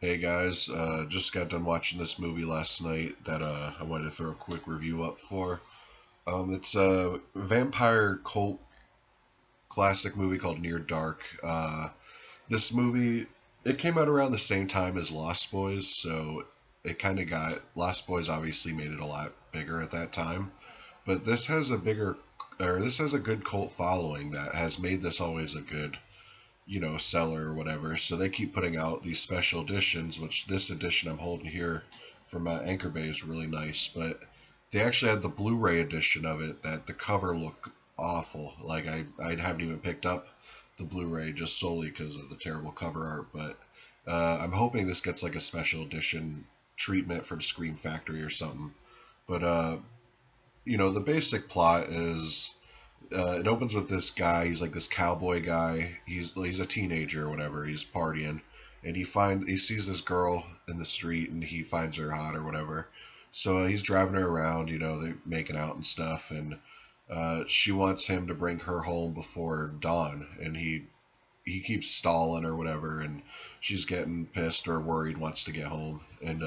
Hey guys, just got done watching this movie last night that I wanted to throw a quick review up for. It's a vampire cult classic movie called Near Dark. This movie, it came out around the same time as Lost Boys, so it kind of got Lost Boys obviously made it a lot bigger at that time, but this has a good cult following that has made this always a good seller or whatever. So they keep putting out these special editions, which this edition I'm holding here from Anchor Bay is really nice. But they actually had the Blu-ray edition of it that the cover looked awful. Like I haven't even picked up the Blu-ray just solely because of the terrible cover art. But I'm hoping this gets like a special edition treatment from Scream Factory or something. But the basic plot is it opens with this guy. He's like this cowboy guy. He's a teenager or whatever. He's partying, and he sees this girl in the street, and he finds her hot or whatever. So he's driving her around. They're making out and stuff, and she wants him to bring her home before dawn, and he keeps stalling or whatever, and she's getting pissed or worried, wants to get home, and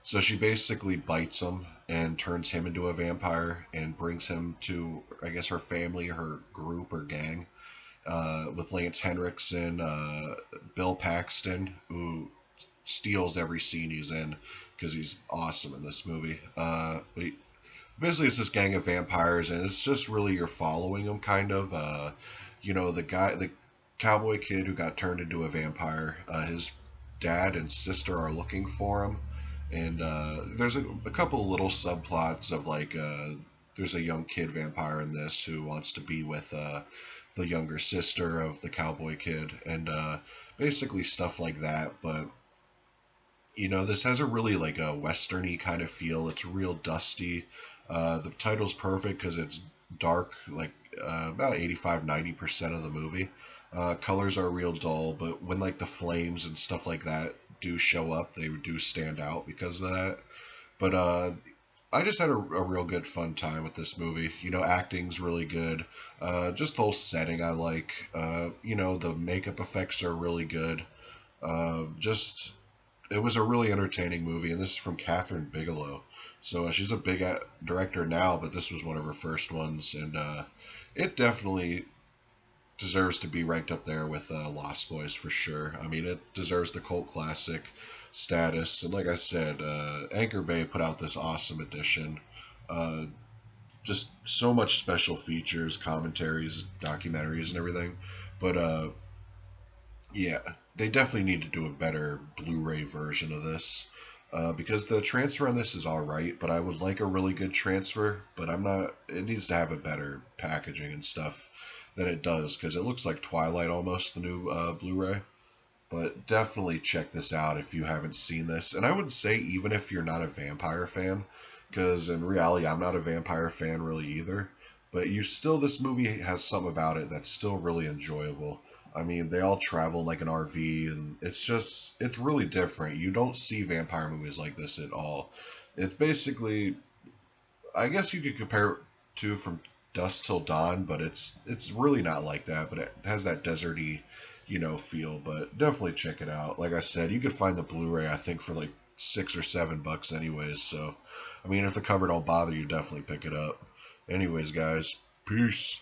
so she basically bites him and turns him into a vampire and brings him to, I guess, her family, her group or gang, with Lance Henriksen, Bill Paxton, who steals every scene he's in because he's awesome in this movie. Basically, it's this gang of vampires, and it's just really you're following them, kind of. The cowboy kid who got turned into a vampire, his dad and sister are looking for him, and there's a couple little subplots of like there's a young kid vampire in this who wants to be with the younger sister of the cowboy kid, and basically stuff like that. But this has a really like a westerny kind of feel. It's real dusty. The title's perfect because it's dark, like about 85-90% of the movie. Colors are real dull, but when like the flames and stuff like that do show up, they do stand out because of that. But I just had a real good fun time with this movie. Acting's really good. Just the whole setting I like. The makeup effects are really good. Just it was a really entertaining movie, and this is from Catherine Bigelow. So she's a big director now, but this was one of her first ones, and it definitely deserves to be ranked up there with Lost Boys for sure. I mean, it deserves the cult classic status. And like I said, Anchor Bay put out this awesome edition. Uh, just so much special features, commentaries, documentaries, and everything. But yeah, they definitely need to do a better Blu-ray version of this. Because the transfer on this is all right, but I would like a really good transfer. But I'm not. It needs to have a better packaging and stuff than it does because it looks like Twilight almost, the new Blu-ray. But definitely check this out if you haven't seen this. And I would say even if you're not a vampire fan, because in reality I'm not a vampire fan really either. But this movie has something about it that's still really enjoyable. I mean, they all travel in like an RV, and it's really different. You don't see vampire movies like this at all. It's basically, I guess you could compare it to From Dusk Till Dawn, but it's really not like that. But it has that deserty, feel. But definitely check it out. Like I said, you could find the Blu-ray I think for like $6 or $7 anyways. So, I mean, if the cover don't bother you, definitely pick it up. Anyways, guys, peace.